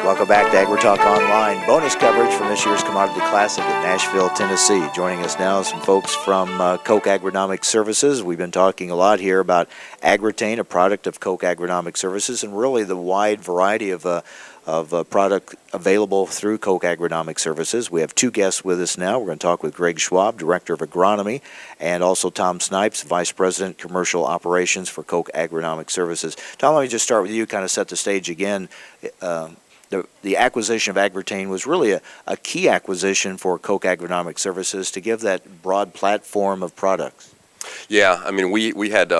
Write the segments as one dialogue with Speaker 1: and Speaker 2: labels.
Speaker 1: Welcome back to AgriTalk Online. Bonus coverage from this year's Commodity Classic in Nashville, Tennessee. Joining us now some folks from Koch Agronomic Services. We've been talking a lot here about Agritain, a product of Koch Agronomic Services, and really the wide variety of product available through Koch Agronomic Services. We have two guests with us now. We're going to talk with Greg Schwab, Director of Agronomy, and also Tom Snipes, Vice President, Commercial Operations for Koch Agronomic Services. Tom, let me just start with you, kind of set the stage again. The acquisition of Agritain was really a key acquisition for Koch Agronomic Services to give that broad platform of products.
Speaker 2: Yeah, I mean, we had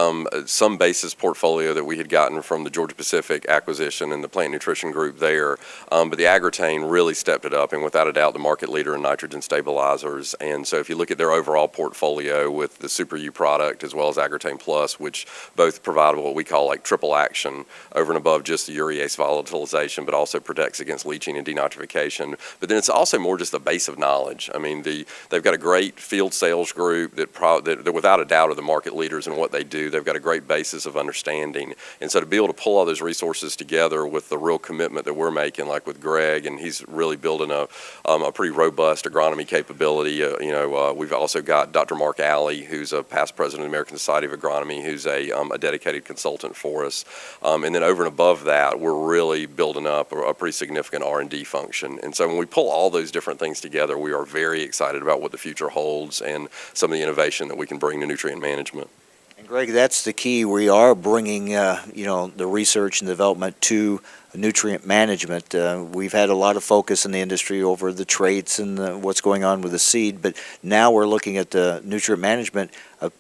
Speaker 2: some basis portfolio that we had gotten from the Georgia Pacific acquisition and the plant nutrition group there, but the Agritain really stepped it up, and without a doubt the market leader in nitrogen stabilizers. And so if you look at their overall portfolio with the Super U product as well as Agritain Plus, which both provide what we call like triple action over and above just the urease volatilization, but also protects against leaching and denitrification. But then it's also more just a base of knowledge. I mean, they've got a great field sales group that without a doubt are the market leaders in what they do. They've got a great basis of understanding, and so to be able to pull all those resources together with the real commitment that we're making, like with Greg, and he's really building a pretty robust agronomy capability. We've also got Dr. Mark Alley, who's a past president of the American Society of Agronomy, who's a dedicated consultant for us, and then over and above that, we're really building up a pretty significant R&D function. And so when we pull all those different things together, we are very excited about what the future holds and some of the innovation that we can bring to nutrient management.
Speaker 1: And Greg, that's the key. We are bringing, the research and development to nutrient management. We've had a lot of focus in the industry over the traits and what's going on with the seed, but now we're looking at the nutrient management,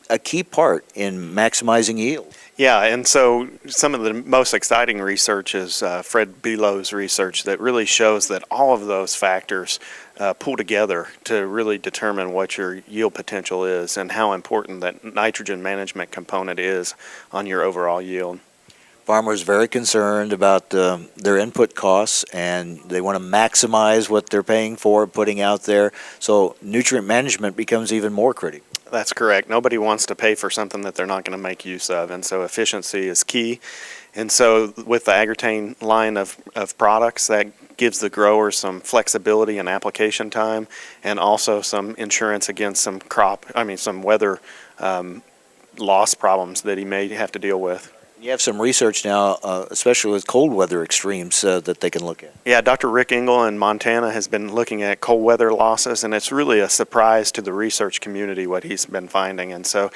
Speaker 1: a key part in maximizing yield.
Speaker 3: Yeah, and so some of the most exciting research is Fred Below's research that really shows that all of those factors pull together to really determine what your yield potential is and how important that nitrogen management component is on your overall yield.
Speaker 1: Farmers very concerned about their input costs, and they want to maximize what they're paying for, putting out there. So nutrient management becomes even more critical.
Speaker 3: That's correct. Nobody wants to pay for something that they're not going to make use of, and so efficiency is key. And so with the Agritain line of products, that gives the grower some flexibility and application time, and also some insurance against some weather loss problems that he may have to deal with.
Speaker 1: You have some research now, especially with cold weather extremes, that they can look at.
Speaker 3: Yeah, Dr. Rick Engel in Montana has been looking at cold weather losses, and it's really a surprise to the research community what he's been finding. And so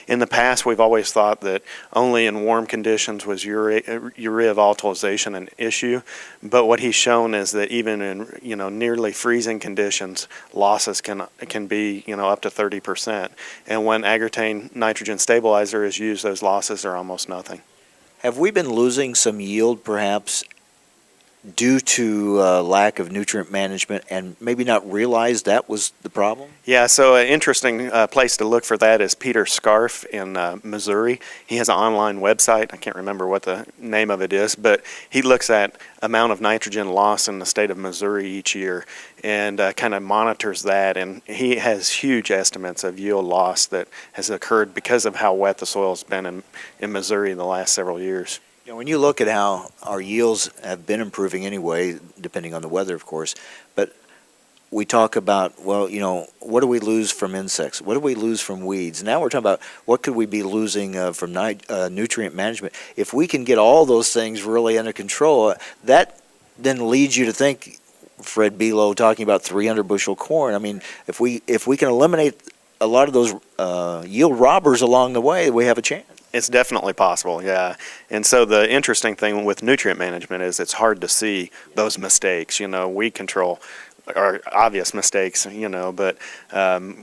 Speaker 3: in the past, we've always thought that only in warm conditions was urea volatilization an issue, but what he's shown is that even in nearly freezing conditions, losses can be up to 30%. And when Agritain nitrogen stabilizer is used, those losses are almost nothing.
Speaker 1: Have we been losing some yield perhaps due to lack of nutrient management and maybe not realize that was the problem?
Speaker 3: Yeah, so an interesting place to look for that is Peter Scarf in Missouri. He has an online website. I can't remember what the name of it is, but he looks at amount of nitrogen loss in the state of Missouri each year and kind of monitors that, and he has huge estimates of yield loss that has occurred because of how wet the soil has been in Missouri in the last several years.
Speaker 1: When you look at how our yields have been improving anyway, depending on the weather, of course, but we talk about, what do we lose from insects? What do we lose from weeds? Now we're talking about what could we be losing from nutrient management. If we can get all those things really under control, that then leads you to think, Fred Below talking about 300 bushel corn. I mean, if we can eliminate a lot of those yield robbers along the way, we have a chance.
Speaker 3: It's definitely possible, yeah. And so the interesting thing with nutrient management is it's hard to see those mistakes. We control our obvious mistakes, but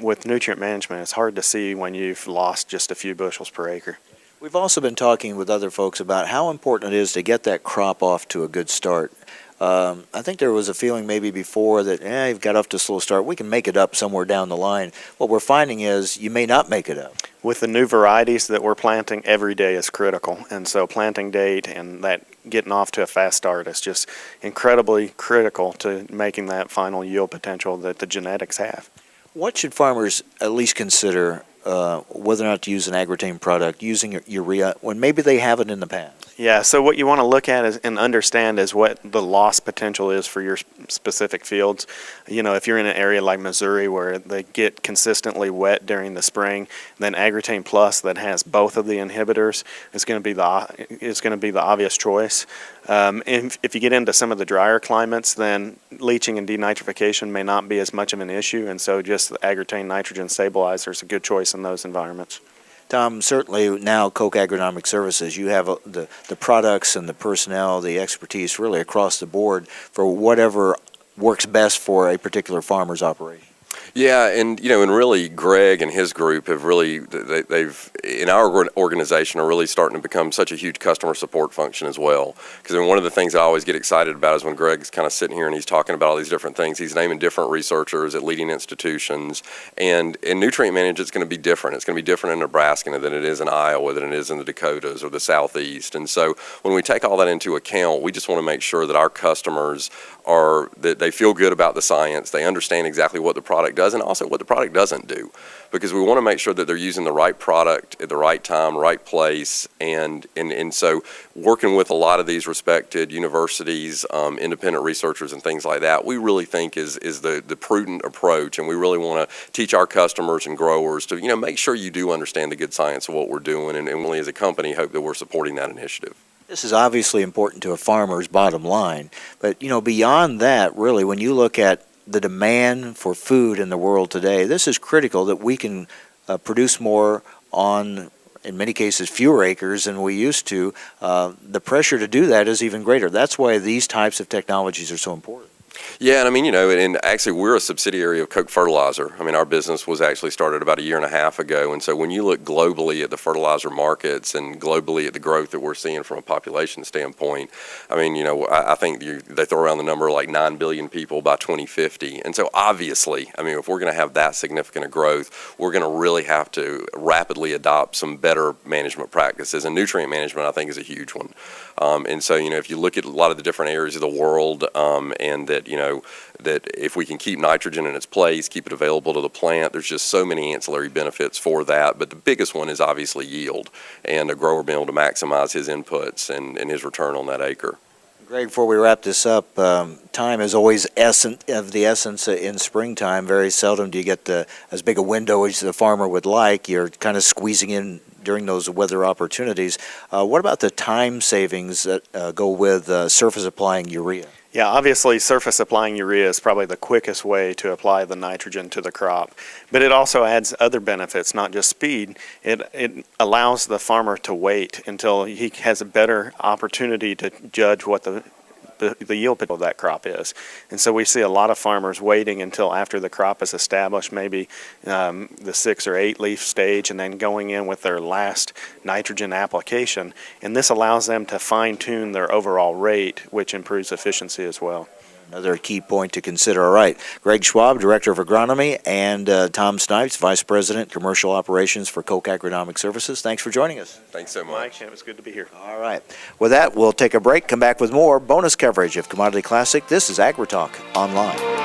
Speaker 3: with nutrient management, it's hard to see when you've lost just a few bushels per acre.
Speaker 1: We've also been talking with other folks about how important it is to get that crop off to a good start. I think there was a feeling maybe before that, you've got off to a slow start. We can make it up somewhere down the line. What we're finding is you may not make it up.
Speaker 3: With the new varieties that we're planting, every day is critical. And so planting date and that getting off to a fast start is just incredibly critical to making that final yield potential that the genetics have.
Speaker 1: What should farmers at least consider whether or not to use an Agritain product, using urea, when maybe they haven't in the past?
Speaker 3: Yeah, so what you want to look at is, and understand is what the loss potential is for your specific fields. You know, if you're in an area like Missouri where they get consistently wet during the spring, then Agritane Plus that has both of the inhibitors is going to be the obvious choice. If you get into some of the drier climates, then leaching and denitrification may not be as much of an issue, and so just the Agritane nitrogen stabilizer is a good choice in those environments.
Speaker 1: Tom, certainly now Koch Agronomic Services, you have the products and the personnel, the expertise really across the board for whatever works best for a particular farmer's operation.
Speaker 2: Yeah, and really Greg and his group have really, they've in our organization are really starting to become such a huge customer support function as well. Because one of the things I always get excited about is when Greg's kind of sitting here and he's talking about all these different things. He's naming different researchers at leading institutions, and in nutrient management it's going to be different. It's going to be different in Nebraska than it is in Iowa, than it is in the Dakotas or the Southeast. And so when we take all that into account, we just want to make sure that our customers that they feel good about the science, they understand exactly what the product does and also what the product doesn't do, because we want to make sure that they're using the right product at the right time, right place, and so working with a lot of these respected universities, independent researchers and things like that, we really think is the prudent approach, and we really want to teach our customers and growers to make sure you do understand the good science of what we're doing, and really as a company hope that we're supporting that initiative.
Speaker 1: This is obviously important to a farmer's bottom line, but beyond that, really, when you look at the demand for food in the world today, this is critical that we can produce more on, in many cases, fewer acres than we used to. The pressure to do that is even greater. That's why these types of technologies are so important.
Speaker 2: Yeah, and and actually we're a subsidiary of Koch Fertilizer. Our business was actually started about a year and a half ago, and so when you look globally at the fertilizer markets and globally at the growth that we're seeing from a population standpoint, I think they throw around the number like 9 billion people by 2050, and so obviously, if we're going to have that significant a growth, we're going to really have to rapidly adopt some better management practices, and nutrient management I think is a huge one. And so if you look at a lot of the different areas of the world, and that that if we can keep nitrogen in its place, keep it available to the plant, there's just so many ancillary benefits for that. But the biggest one is obviously yield, and a grower being able to maximize his inputs and his return on that acre.
Speaker 1: Greg, before we wrap this up, time is always of the essence in springtime. Very seldom do you get as big a window as the farmer would like. You're kind of squeezing in during those weather opportunities. What about the time savings that go with surface applying urea?
Speaker 3: Yeah, obviously surface applying urea is probably the quickest way to apply the nitrogen to the crop, but it also adds other benefits, not just speed. It allows the farmer to wait until he has a better opportunity to judge what the yield of that crop is. And so we see a lot of farmers waiting until after the crop is established, maybe the 6 or 8 leaf stage, and then going in with their last nitrogen application. And this allows them to fine-tune their overall rate, which improves efficiency as well.
Speaker 1: Another key point to consider. All right, Greg Schwab, Director of Agronomy, and Tom Snipes, Vice President, Commercial Operations for Koch Agronomic Services. Thanks for joining us.
Speaker 2: Thanks so much.
Speaker 3: Mike, it was good to be here.
Speaker 1: All right. With that, we'll take a break, come back with more bonus coverage of Commodity Classic. This is AgriTalk Online.